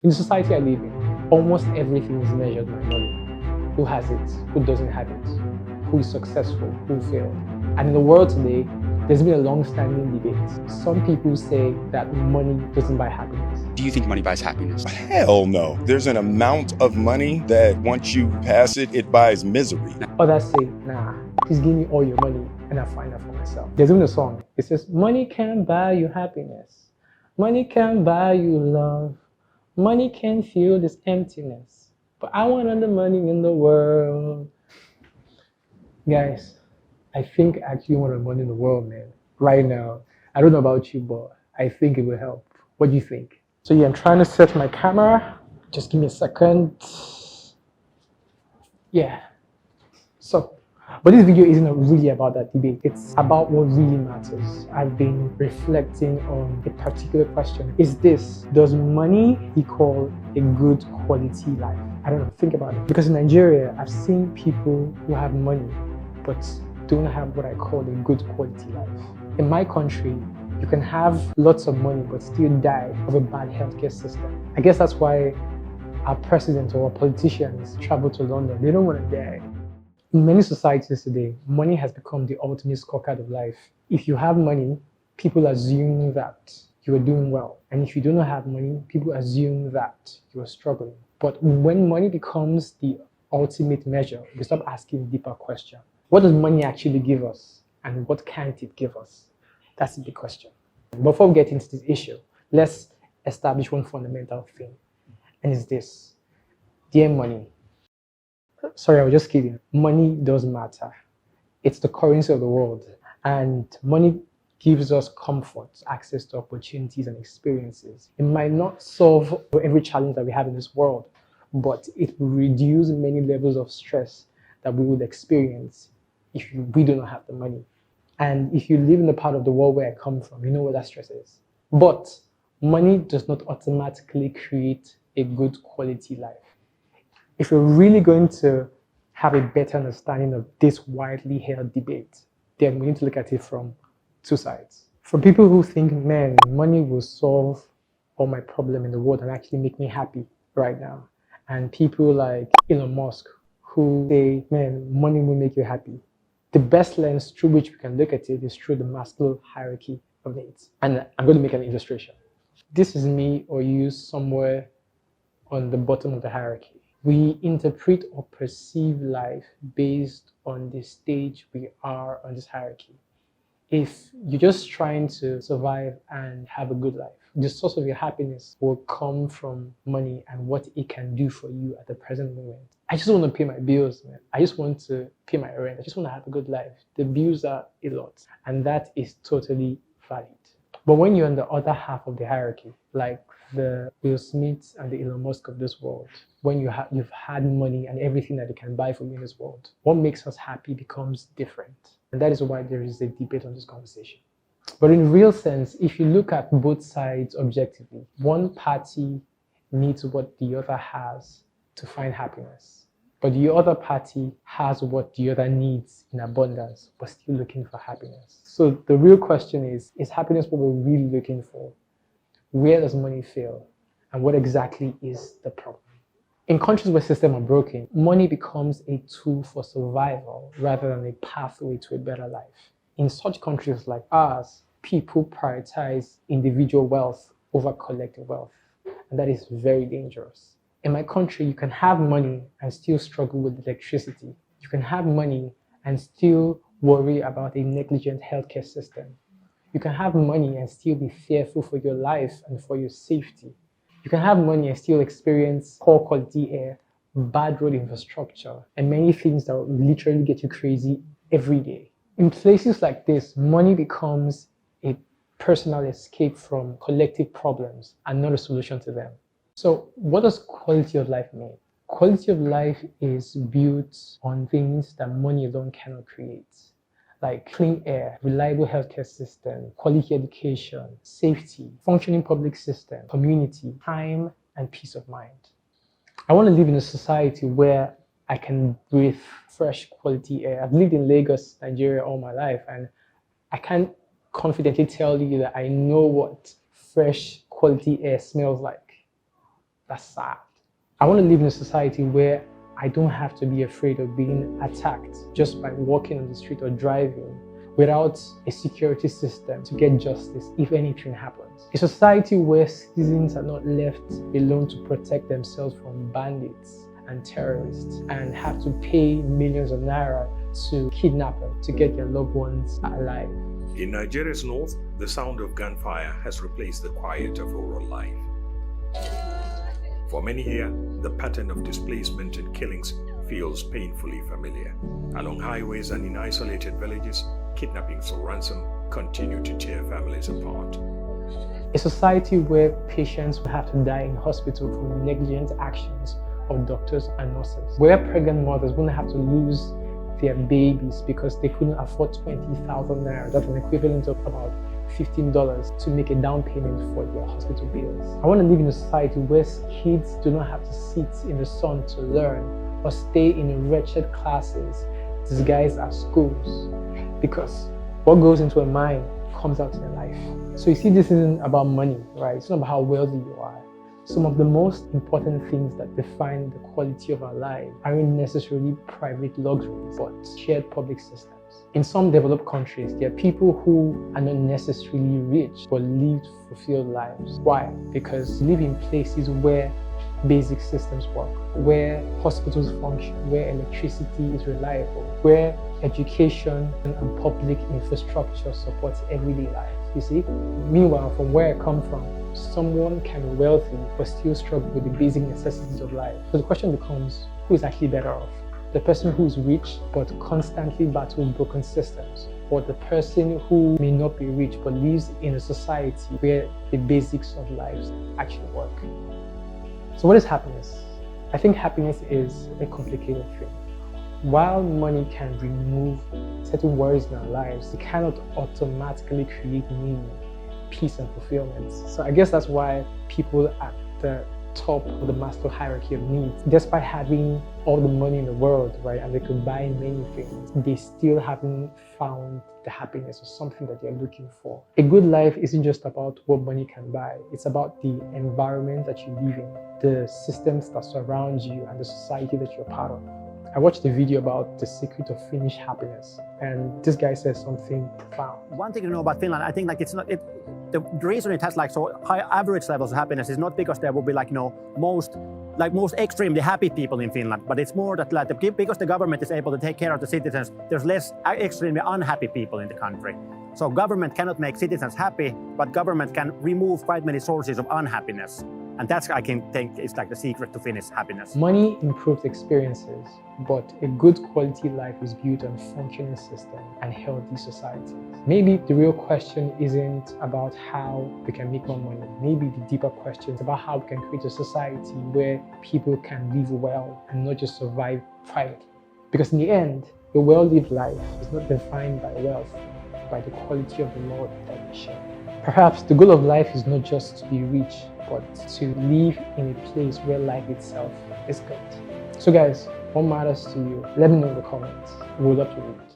In the society I live in, almost everything is measured by money. Who has it? Who doesn't have it? Who is successful? Who failed? And in the world today, there's been a long-standing debate. Some people say that money doesn't buy happiness. Do you think money buys happiness? Hell no. There's an amount of money that once you pass it, it buys misery. Others say, nah, please give me all your money and I'll find out for myself. There's even a song. It says, money can't buy you happiness. Money can't buy you love. Money can fill this emptiness. But I want all the money in the world. Guys, I think I actually want all the money in the world, man. Right now. I don't know about you, but I think it will help. What do you think? So yeah, I'm trying to set my camera. Just give me a second. Yeah. So, but this video isn't really about that debate. It's about what really matters. I've been reflecting on a particular question. Does money equal a good quality life? I don't know, think about it. Because in Nigeria, I've seen people who have money, but don't have what I call a good quality life. In my country, you can have lots of money, but still die of a bad healthcare system. I guess that's why our president or our politicians travel to London. They don't want to die. In many societies today, money has become the ultimate scorecard of life. If you have money, people assume that you are doing well. And if you do not have money, people assume that you are struggling. But when money becomes the ultimate measure, we stop asking deeper questions. What does money actually give us? And what can't it give us? That's the big question. Before we get into this issue, let's establish one fundamental thing. And it's this. Dear money, sorry, I was just kidding. Money does matter. It's the currency of the world. And money gives us comfort, access to opportunities and experiences. It might not solve every challenge that we have in this world, but it will reduce many levels of stress that we would experience if we do not have the money. And if you live in the part of the world where I come from, you know what that stress is. But money does not automatically create a good quality life. If you're really going to have a better understanding of this widely held debate, then we need to look at it from two sides. For people who think, man, money will solve all my problem in the world and actually make me happy right now. And people like Elon Musk who say, man, money will make you happy. The best lens through which we can look at it is through the Maslow hierarchy of needs. And I'm going to make an illustration. This is me or you somewhere on the bottom of the hierarchy. We interpret or perceive life based on the stage we are on this hierarchy. If you're just trying to survive and have a good life, the source of your happiness will come from money and what it can do for you at the present moment. I just want to pay my bills, man. I just want to pay my rent. I just want to have a good life. The bills are a lot, and that is totally valid. But when you're on the other half of the hierarchy, like the Will Smith and the Elon Musk of this world, when you've had money and everything that it can buy for you in this world, what makes us happy becomes different. And that is why there is a debate on this conversation. But in real sense, if you look at both sides objectively, one party needs what the other has to find happiness. But the other party has what the other needs in abundance, but still looking for happiness. So the real question is happiness what we're really looking for? Where does money fail? And what exactly is the problem? In countries where systems are broken, money becomes a tool for survival rather than a pathway to a better life. In such countries like ours, people prioritize individual wealth over collective wealth, and that is very dangerous. In my country, you can have money and still struggle with electricity. You can have money and still worry about a negligent healthcare system. You can have money and still be fearful for your life and for your safety. You can have money and still experience poor quality air, bad road infrastructure, and many things that will literally get you crazy every day. In places like this, money becomes a personal escape from collective problems and not a solution to them. So what does quality of life mean? Quality of life is built on things that money alone cannot create, like clean air, reliable healthcare system, quality education, safety, functioning public system, community, time, and peace of mind. I want to live in a society where I can breathe fresh quality air. I've lived in Lagos, Nigeria all my life, and I can't confidently tell you that I know what fresh quality air smells like. That's sad. I want to live in a society where I don't have to be afraid of being attacked just by walking on the street or driving without a security system to get justice if anything happens. A society where citizens are not left alone to protect themselves from bandits and terrorists and have to pay millions of naira to kidnappers to get their loved ones alive. In Nigeria's north, the sound of gunfire has replaced the quiet of rural life. For many here, the pattern of displacement and killings feels painfully familiar. Along highways and in isolated villages, kidnappings or ransom continue to tear families apart. A society where patients will have to die in hospital from negligent actions of doctors and nurses, where pregnant mothers won't have to lose their babies because they couldn't afford 20,000 naira. That's an equivalent of about $15 to make a down payment for their hospital bills. I want to live in a society where kids do not have to sit in the sun to learn or stay in wretched classes disguised as schools, because what goes into a mind comes out in a life. So you see, this isn't about money, right? It's not about how wealthy you are. Some of the most important things that define the quality of our lives aren't necessarily private luxuries, but shared public systems. In some developed countries, there are people who are not necessarily rich, but lived fulfilled lives. Why? Because they live in places where basic systems work, where hospitals function, where electricity is reliable, where education and public infrastructure supports everyday life. You see? Meanwhile, from where I come from, someone can be wealthy but still struggle with the basic necessities of life. So the question becomes, who is actually better off? The person who is rich but constantly battles broken systems, or the person who may not be rich but lives in a society where the basics of life actually work? So what is happiness? I think happiness is a complicated thing. While money can remove certain worries in our lives, it cannot automatically create meaning, peace, and fulfillment. So I guess that's why people at the top of the Maslow hierarchy of needs, despite having all the money in the world, right, and they could buy many things, they still haven't found the happiness or something that they're looking for. A good life isn't just about what money can buy. It's about the environment that you live in, the systems that surround you, and the society that you're part of. I watched a video about the secret of Finnish happiness, and this guy says something profound. One thing to know about Finland, I think the reason it has like so high average levels of happiness is not because there will be most extremely happy people in Finland, but it's more that because the government is able to take care of the citizens, there's less extremely unhappy people in the country. So government cannot make citizens happy, but government can remove quite many sources of unhappiness. And that's, I can think, is like the secret to Finnish happiness. Money improves experiences, but a good quality life is built on functioning systems and healthy societies. Maybe the real question isn't about how we can make more money. Maybe the deeper question is about how we can create a society where people can live well and not just survive privately. Because in the end, a well-lived life is not defined by wealth, by the quality of the Lord that we share. Perhaps the goal of life is not just to be rich, but to live in a place where life itself is good. So guys, what matters to you? Let me know in the comments. We would love to read it.